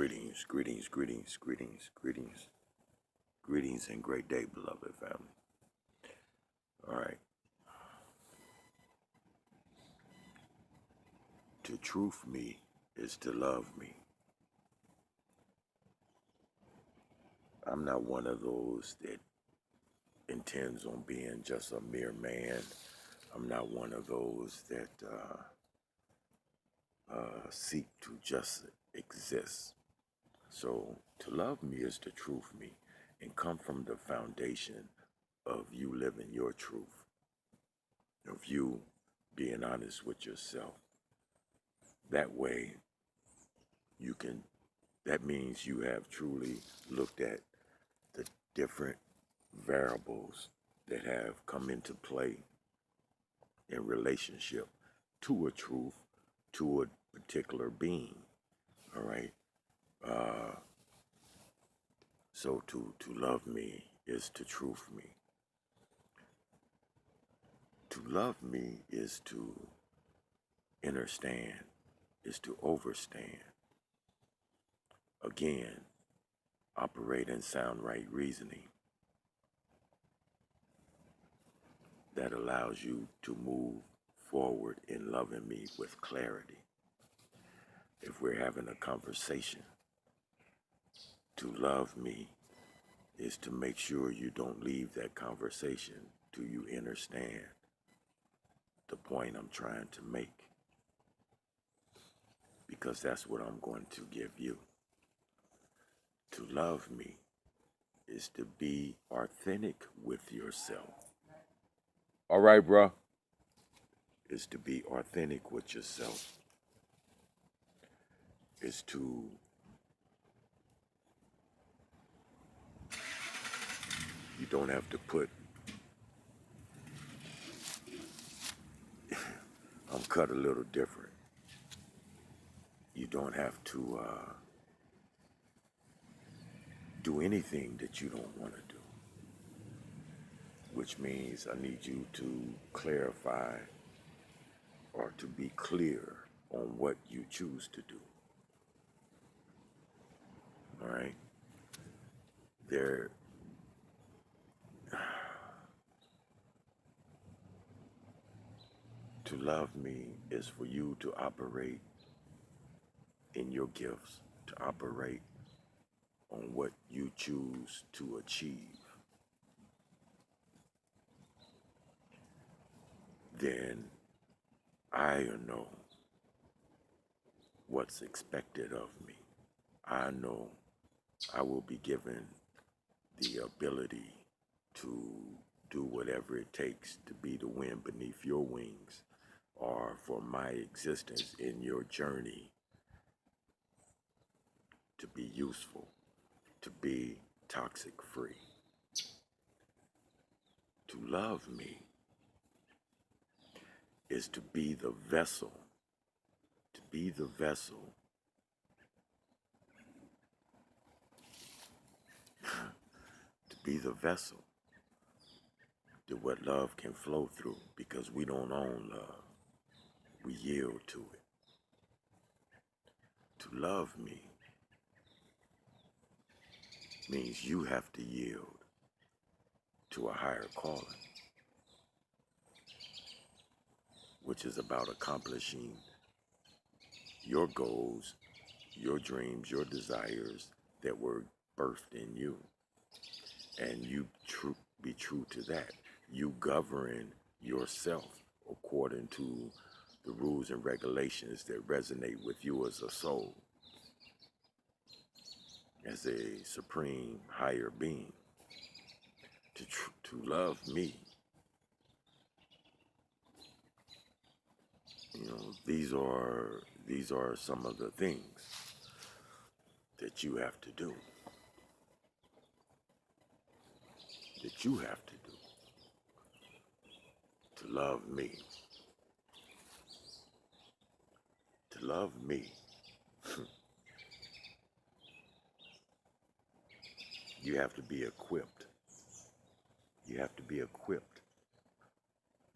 Greetings, greetings, greetings, greetings, greetings, greetings, and great day, beloved family. All right. To truth me is to love me. I'm not one of those that intends on being just a mere man. I'm not one of those that seek to just exist. So to love me is to truth me and come from the foundation of you living your truth, of you being honest with yourself. That way, that means you have truly looked at the different variables that have come into play in relationship to a truth, to a particular being. All right. So to love me is to truth me. To love me is to understand, is to overstand. Again, operate in sound right reasoning that allows you to move forward in loving me with clarity. If we're having a conversation, to love me is to make sure you don't leave that conversation till you understand the point I'm trying to make, because that's what I'm going to give you. To love me is to be authentic with yourself. All right, bro. Is to be authentic with yourself. Is to you don't have to put I'm cut a little different. You don't have to do anything that you don't want to do, which means I need you to clarify or to be clear on what you choose to do. All right? There, to love me is for you to operate in your gifts, to operate on what you choose to achieve. Then I know what's expected of me. I know I will be given the ability to do whatever it takes to be the wind beneath your wings, or for my existence in your journey to be useful, to be toxic free. To love me is to be the vessel, to be the vessel to be the vessel to what love can flow through, because we don't own love. We yield to it. To love me means you have to yield to a higher calling, which is about accomplishing your goals, your dreams, your desires that were birthed in you. And you be true to that. You govern yourself according to the rules and regulations that resonate with you as a soul, as a supreme higher being. To love me, these are some of the things that you have to do. That you have to do to love me. To love me, you have to be equipped. You have to be equipped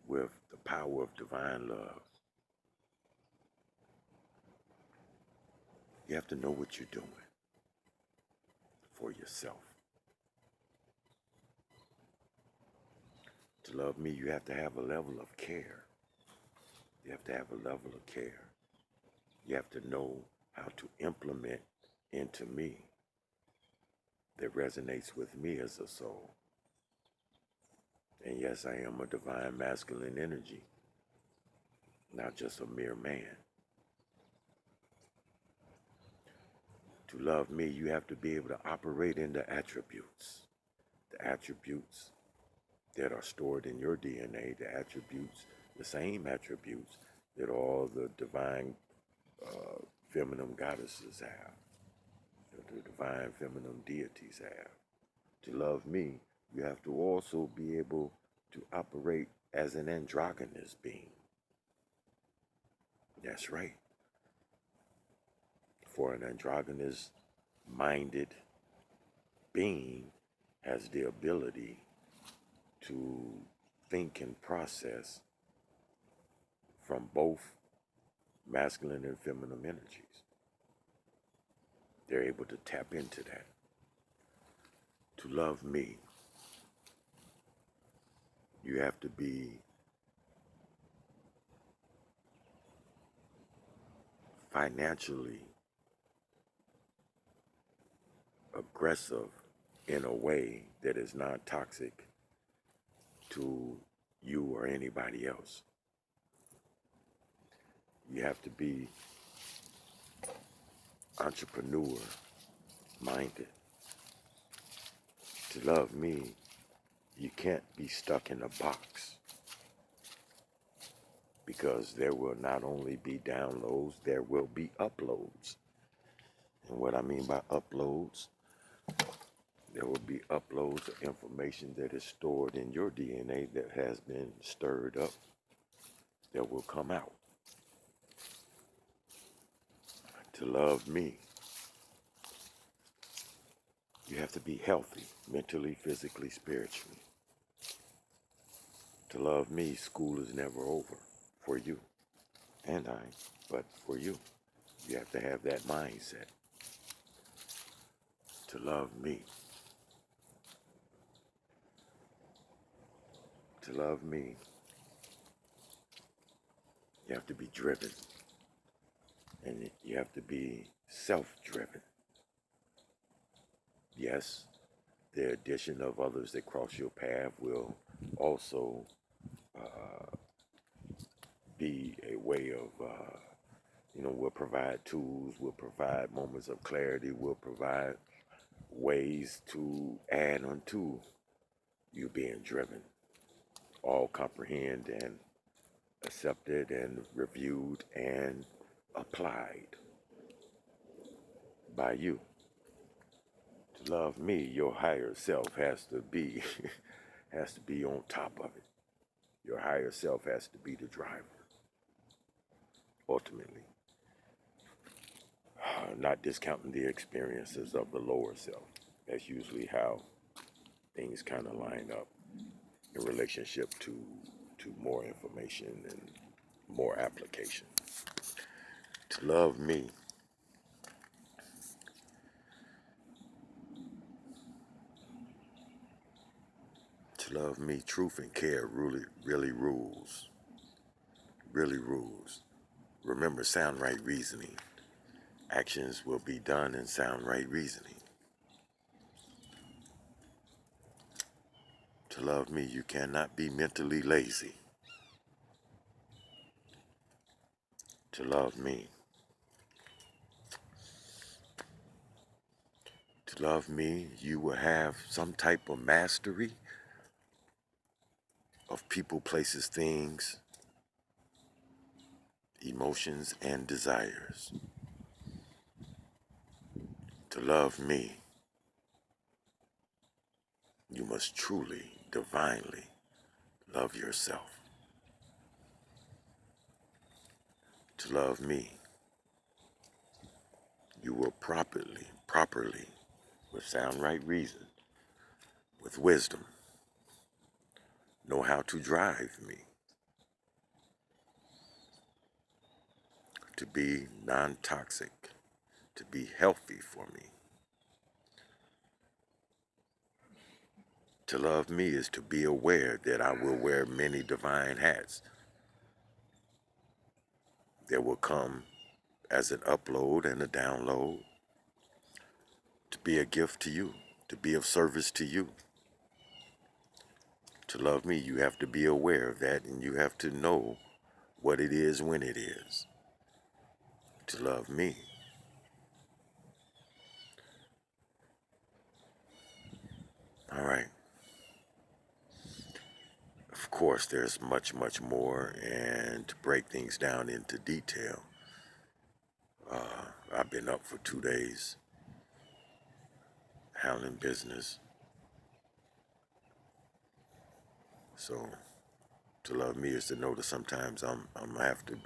with the power of divine love. You have to know what you're doing. for yourself. To love me, you have to have a level of care. You have to have a level of care. You have to know how to implement into me that resonates with me as a soul. And yes, I am a divine masculine energy, not just a mere man. To love me, you have to be able to operate in the attributes that are stored in your DNA, the same attributes that all the divine feminine goddesses have, the divine feminine deities have. To love me, you have to also be able to operate as an androgynous being. That's right. For an androgynous minded being has the ability to think and process from both masculine and feminine energies. They're able to tap into that. To love me, you have to be financially aggressive in a way that is not toxic to you or anybody else. You have to be entrepreneur minded. To love me, you can't be stuck in a box, because there will not only be downloads, there will be uploads. And what I mean by uploads, there will be uploads of information that is stored in your DNA that has been stirred up that will come out. To love me, you have to be healthy, mentally, physically, spiritually. To love me, school is never over for you and I, but for you. You have to have that mindset. To love me. To love me, you have to be driven, and you have to be self-driven. Yes, the addition of others that cross your path will also be a way of, we'll provide tools, we'll provide moments of clarity, we'll provide ways to add unto you being driven. All comprehend and accepted and reviewed and applied by you. To love me, your higher self has to be has to be on top of it. Your higher self has to be the driver. Ultimately. Not discounting the experiences of the lower self. That's usually how things kind of line up in relationship to more information and more application. To love me, truth and care really rules. Really rules. Remember, sound right reasoning. Actions will be done in sound right reasoning. To love me, you cannot be mentally lazy. To love me. To love me, you will have some type of mastery of people, places, things, emotions, and desires. To love me, you must truly, divinely love yourself. To love me, you will properly, with sound right reason, with wisdom, know how to drive me to be non-toxic, to be healthy for me. To love me is to be aware that I will wear many divine hats that will come as an upload and a download, to be a gift to you, to be of service to you. To love me, you have to be aware of that, and you have to know what it is when it is. To love me. All right. Of course, there's much, much more, and to break things down into detail, I've been up for 2 days handling business. So to love me is to know that sometimes I'm have to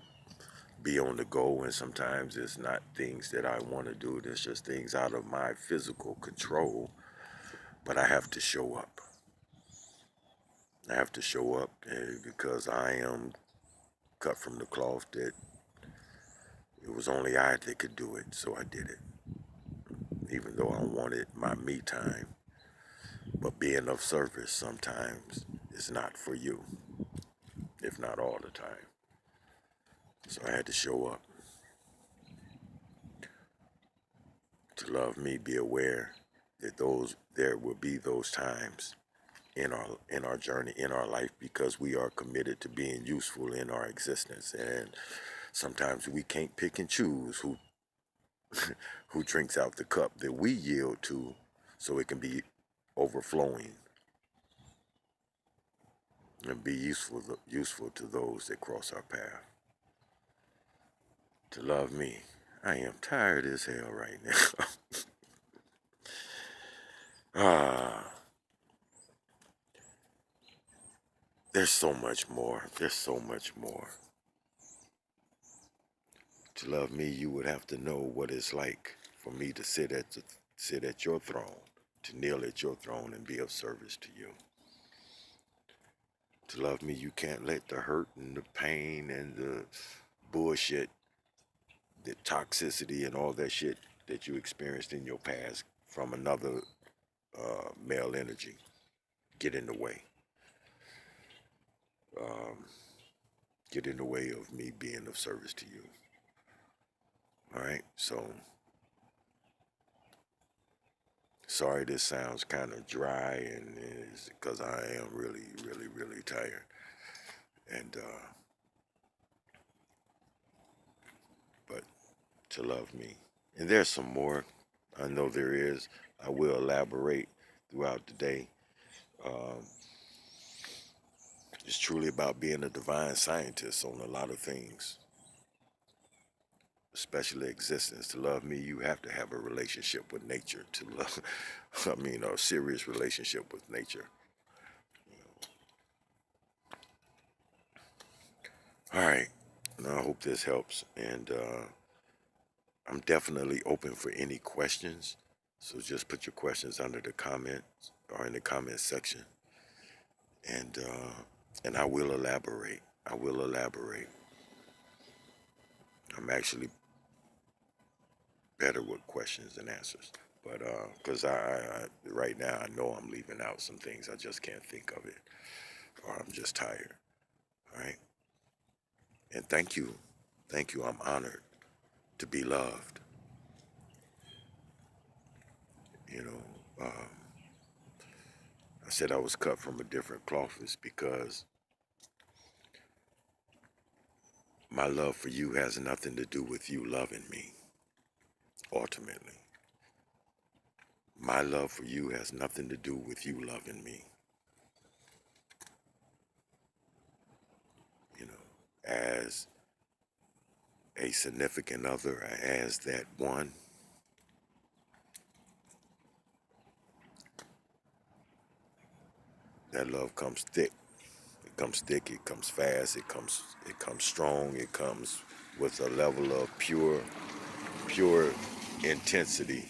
be on the go, and sometimes it's not things that I want to do. There's just things out of my physical control, but I have to show up. I have to show up because I am cut from the cloth that it was only I that could do it, so I did it. Even though I wanted my me time, but being of service sometimes is not for you, if not all the time. So I had to show up. To love me, be aware that there will be those times in our journey, in our life, because we are committed to being useful in our existence, and sometimes we can't pick and choose who who drinks out the cup that we yield to, so it can be overflowing and be useful to those that cross our path. To love me, I am tired as hell right now. ah, there's so much more. There's so much more. To love me, you would have to know what it's like for me to sit at your throne, to kneel at your throne and be of service to you. To love me, you can't let the hurt and the pain and the bullshit, the toxicity and all that shit that you experienced in your past from another male energy get in the way. Um, get in the way of me being of service to you. All right, so sorry this sounds kind of dry, and it's because I am really, really, really tired. And but to love me, and there's some more. I know there is. I will elaborate throughout the day. Um, it's truly about being a divine scientist on a lot of things, especially existence. To love me, you have to have a relationship with nature. To love, I mean, a serious relationship with nature. All right. Now, I hope this helps, and I'm definitely open for any questions. So just put your questions under the comments or in the comment section, and I will elaborate. I will elaborate. I'm actually better with questions than answers, but because I right now I know I'm leaving out some things. I just can't think of it, or I'm just tired. All right. And thank you. Thank you. I'm honored to be loved. You know, I said I was cut from a different cloth is because my love for you has nothing to do with you loving me, ultimately. My love for you has nothing to do with you loving me. You know, as a significant other, as that one, that love comes thick. It comes thick, it comes fast, it comes strong, it comes with a level of pure intensity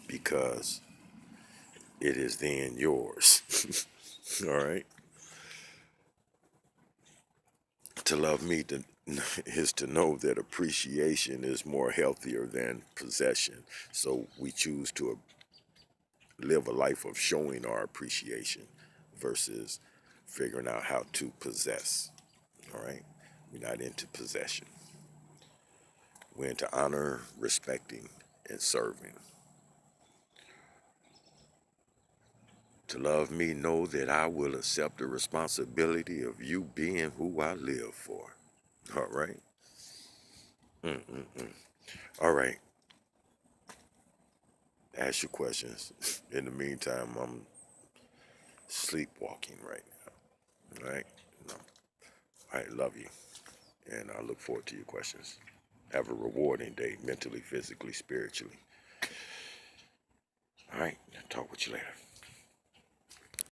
because it is then yours. All right. To love me is to know that appreciation is more healthier than possession. So we choose to live a life of showing our appreciation. versus figuring out how to possess. All right? We're not into possession. We're into honor, respecting, and serving. To love me, know that I will accept the responsibility of you being who I live for. All right? Mm-mm-mm. All right. Ask your questions. In the meantime, I'm sleepwalking right now. All right? No. I love you. And I look forward to your questions. Have a rewarding day, mentally, physically, spiritually. All right. Talk with you later.